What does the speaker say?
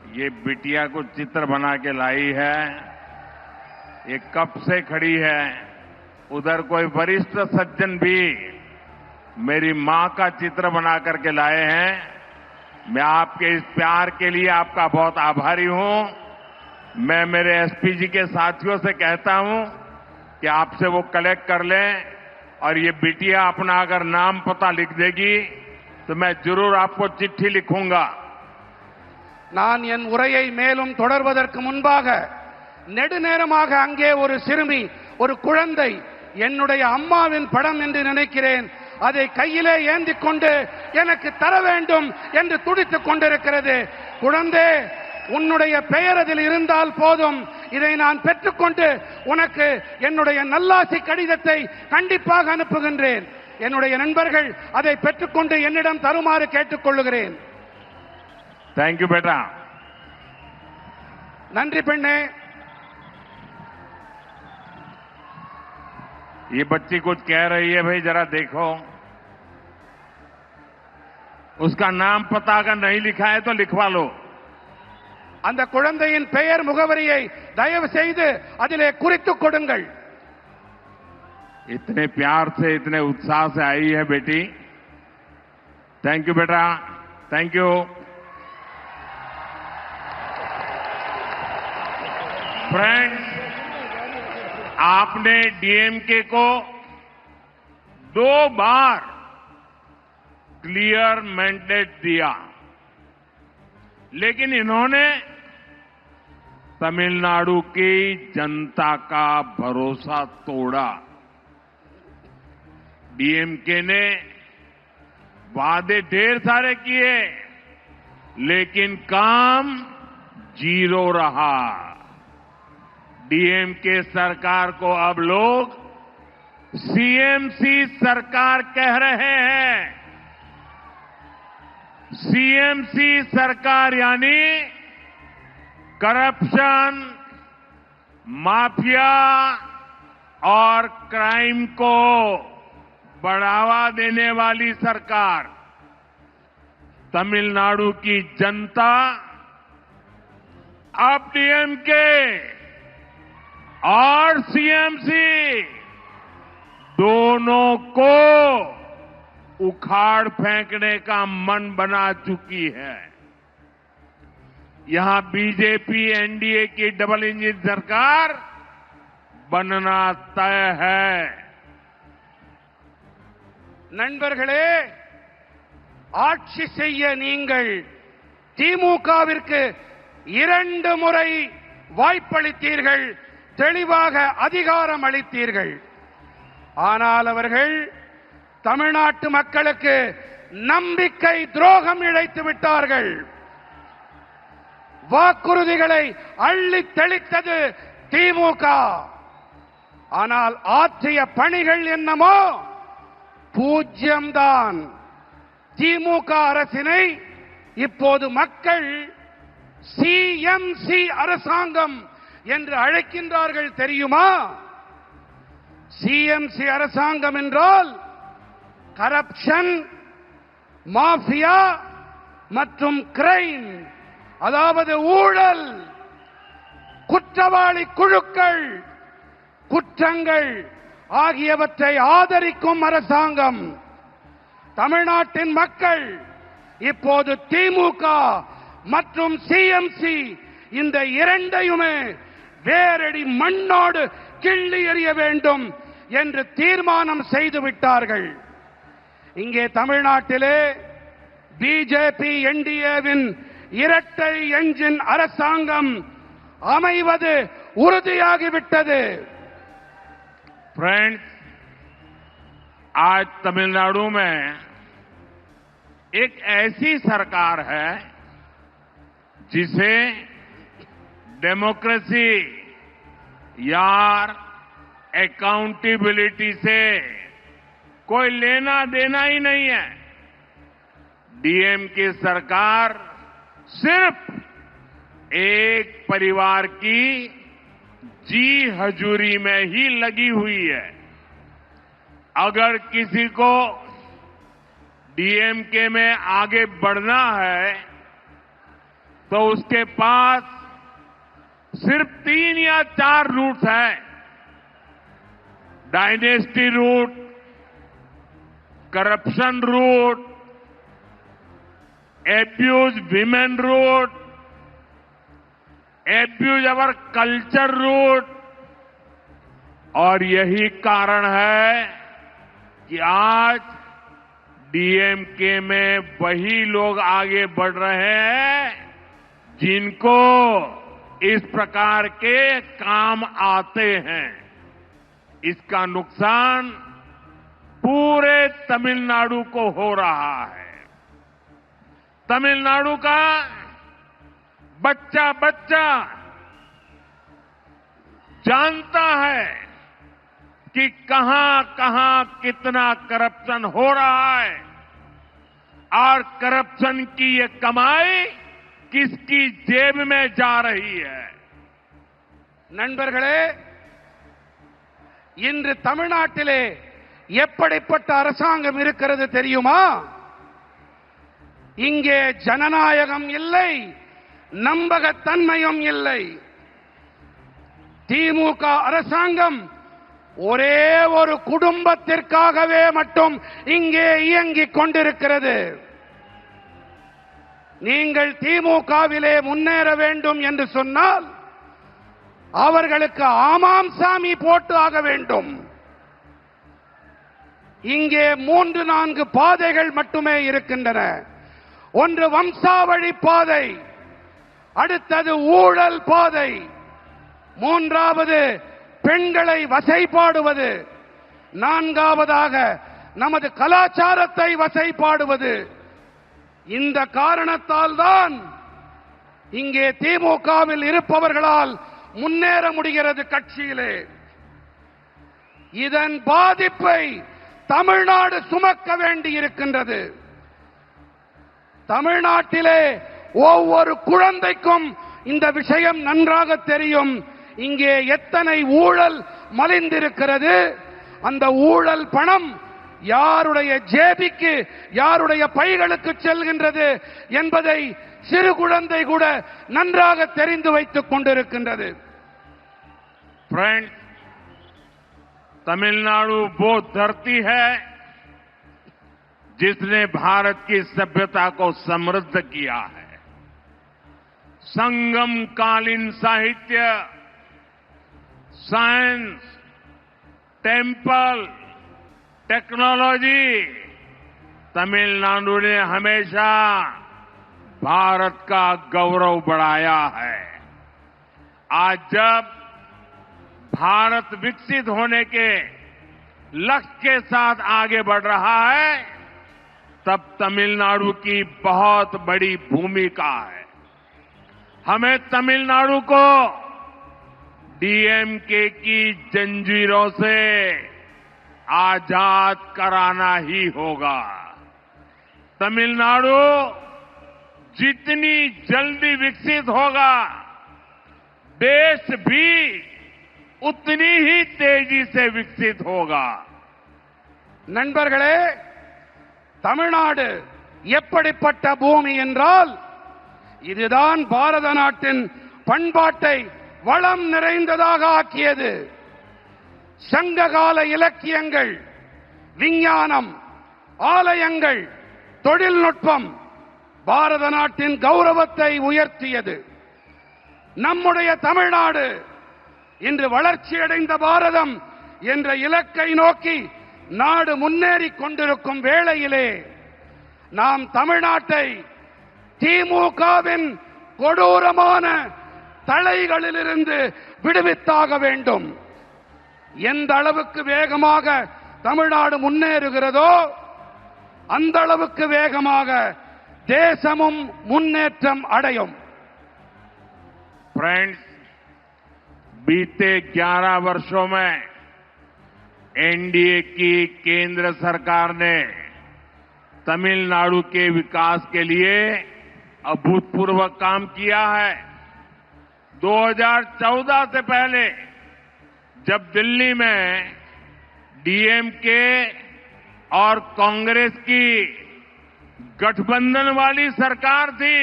ये बिटिया को चित्र बना के लाई है, ये कब से खड़ी है। उधर कोई वरिष्ठ सज्जन भी मेरी मां का चित्र बना करके लाए हैं। मैं आपके इस प्यार के लिए आपका बहुत आभारी हूं। मैं मेरे एसपी जी के साथियों से कहता हूं कि आपसे वो कलेक्ट कर लें और ये बिटिया अपना अगर नाम पता लिख देगी तो मैं जरूर आपको चिट्ठी लिखूंगा। நான் என் உரையை மேலும் தொடர்வதற்கு முன்பாக நெடுநேரமாக அங்கே ஒரு சிறுமி, ஒரு குழந்தை என்னுடைய அம்மாவின் படம் என்று நினைக்கிறேன், அதை கையிலே ஏந்தி கொண்டு எனக்கு தர வேண்டும் என்று துடித்துக் கொண்டிருக்கிறது. குழந்தை, உன்னுடைய பெயர் அதில் இருந்தால் போதும், இதை நான் பெற்றுக்கொண்டு உனக்கு என்னுடைய நல்லாசி கடிதத்தை கண்டிப்பாக அனுப்புகின்றேன். என்னுடைய நண்பர்கள் அதை பெற்றுக்கொண்டு என்னிடம் தருமாறு கேட்டுக்கொள்கிறேன். थैंक यू बेटा। நன்றி பெண்ணே। ये बच्ची कुछ कह रही है, भाई जरा देखो। उसका नाम पता अगर नहीं लिखा है तो लिखवा लो। அந்த குழந்தையின் பெயர் முகவரியை தயவு செய்து அதிலே குறித்துக் கொடுங்கள்। इतने प्यार से, इतने उत्साह से आई है बेटी। थैंक यू बेटा, थैंक यू। फ्रेंड्स, आपने डीएमके को 2 बार क्लियर मैंडेट दिया, लेकिन इन्होंने तमिलनाडु की जनता का भरोसा तोड़ा। डीएमके ने वादे ढेर सारे किए, लेकिन काम 0 रहा। डीएमके सरकार को अब लोग सीएमसी सरकार कह रहे हैं। सीएमसी सरकार यानी करप्शन, माफिया और क्राइम को बढ़ावा देने वाली सरकार। तमिलनाडु की जनता अब डीएमके और सीएमसी दोनों को उखाड़ फेंकने का मन बना चुकी है। यहां बीजेपी एनडीए की डबल इंजन सरकार बनना तय है। நண்பர்களே, ஆட்சி செய்ய நீங்கள் திமுகவிற்கு 2 முறை வாய்ப்பளித்தீர்கள், தெளிவாக அதிகாரம் அளித்தீர்கள். ஆனால் அவர்கள் தமிழ்நாட்டு மக்களுக்கு நம்பிக்கை துரோகம் இழைத்து விட்டார்கள். வாக்குறுதிகளை அள்ளி தெளித்தது திமுக. ஆனால் ஆற்றிய பணிகள் என்னமோ பூஜ்யம்தான். திமுக அரசினை இப்போது மக்கள் சிஎம்சி அரசாங்கம் என்று அழைக்கின்றார்கள், தெரியுமா? சிஎம்சி அரசாங்கம் என்றால் கரப்ஷன், மாஃபியா மற்றும் கிரைம், அதாவது ஊழல், குற்றவாளி குழுக்கள், குற்றங்கள் ஆகியவற்றை ஆதரிக்கும் அரசாங்கம். தமிழ்நாட்டின் மக்கள் இப்போது திமுக மற்றும் சிஎம்சி இந்த இரண்டையுமே வேரடி மண்ணோடு கிள்ளி எறிய வேண்டும் என்று தீர்மானம் செய்து விட்டார்கள். இங்கே தமிழ்நாட்டிலே பிஜேபி என்டிஏவின் இரட்டை என்ஜின் அரசாங்கம் அமைவது உறுதியாகிவிட்டது. फ्रेंड्स, आज तमिलनाडु में एक ऐसी सरकार है जिसे डेमोक्रेसी या अकाउंटेबिलिटी से कोई लेना देना ही नहीं है। डीएमके सरकार सिर्फ एक परिवार की जी हजूरी में ही लगी हुई है। अगर किसी को डीएमके में आगे बढ़ना है तो उसके पास सिर्फ 3 या 4 रूट्स हैं। Dynasty root, corruption root, abuse women root, abuse our culture root. और यही कारण है कि आज डीएमके में वही लोग आगे बढ़ रहे हैं जिनको इस प्रकार के काम आते हैं। इसका नुकसान पूरे तमिलनाडु को हो रहा है। तमिलनाडु का बच्चा बच्चा जानता है कि कहां कहां कितना करप्शन हो रहा है और करप्शन की ये कमाई किसकी जेब में जा रही है। நண்பர்களே, இன்று தமிழ்நாட்டிலே எப்படிப்பட்ட அரசாங்கம் இருக்கிறது தெரியுமா? இங்கே ஜனநாயகம் இல்லை, நம்பகத்தன்மையும் இல்லை. திமுக அரசாங்கம் ஒரே ஒரு குடும்பத்திற்காகவே மட்டும் இங்கே இயங்கிக் கொண்டிருக்கிறது. நீங்கள் திமுகவிலே முன்னேற வேண்டும் என்று சொன்னால் அவர்களுக்கு ஆமாம் சாமி போட்டு ஆக வேண்டும். இங்கே 3-4 பாதைகள் மட்டுமே இருக்கின்றன. ஒன்று வம்சாவழி பாதை, அடுத்தது ஊழல் பாதை, மூன்றாவது பெண்களை வசைபாடுவது, நான்காவதாக நமது கலாச்சாரத்தை வசைபாடுவது. இந்த காரணத்தால் தான் இங்கே திமுகவில் இருப்பவர்களால் முன்னேற முடிகிறது கட்சியிலே. இதன் பாதிப்பை தமிழ்நாடு சுமக்க வேண்டி இருக்கின்றது. தமிழ்நாட்டிலே ஒவ்வொரு குழந்தைக்கும் இந்த விஷயம் நன்றாக தெரியும். இங்கே எத்தனை ஊழல் மலிந்திருக்கிறது, அந்த ஊழல் பணம் யாருடைய ஜேபிக்கு, யாருடைய பைகளுக்கு செல்கின்றது என்பதை சிறு குழந்தை கூட நன்றாக தெரிந்து வைத்துக் கொண்டிருக்கின்றது. फ्रेंड्स, तमिलनाडु वो धरती है जिसने भारत की सभ्यता को समृद्ध किया है। संगम कालीन साहित्य, साइंस, टेम्पल, टेक्नोलॉजी, तमिलनाडु ने हमेशा भारत का गौरव बढ़ाया है। आज जब भारत विकसित होने के लक्ष्य के साथ आगे बढ़ रहा है, तब तमिलनाडु की बहुत बड़ी भूमिका है। हमें तमिलनाडु को डीएमके की जंजीरों से आजाद कराना ही होगा। तमिलनाडु जितनी जल्दी विकसित होगा, देश भी उतनी ही तेजी से विकसित होगा। நண்பர்களே, தமிழ்நாடு எப்படிப்பட்ட பூமி என்றால், இதுதான் பாரத நாட்டின் பண்பாட்டை வளம் நிறைந்ததாக ஆக்கியது. சங்ககால இலக்கியங்கள், விஞ்ஞானம், ஆலயங்கள், தொழில்நுட்பம் பாரத நாட்டின் கௌரவத்தை உயர்த்தியது. நம்முடைய தமிழ்நாடு இன்று வளர்ச்சியடைந்த பாரதம் என்ற இலக்கை நோக்கி நாடு முன்னேறிக் கொண்டிருக்கும் வேளையிலே நாம் தமிழ்நாட்டை திமுகவின் கொடூரமான தலைகளிலிருந்து விடுவித்தாக வேண்டும். எந்த அளவுக்கு வேகமாக தமிழ்நாடு முன்னேறுகிறதோ அந்த அளவுக்கு வேகமாக தேசமும் முன்னேற்றம் அடையும். फ्रेंड्स, बीते 11 वर्षों में एनडीए की केंद्र सरकार ने तमिलनाडु के विकास के लिए अभूतपूर्व काम किया है। 2014 से पहले जब दिल्ली में डीएमके और कांग्रेस की गठबंधन वाली सरकार थी,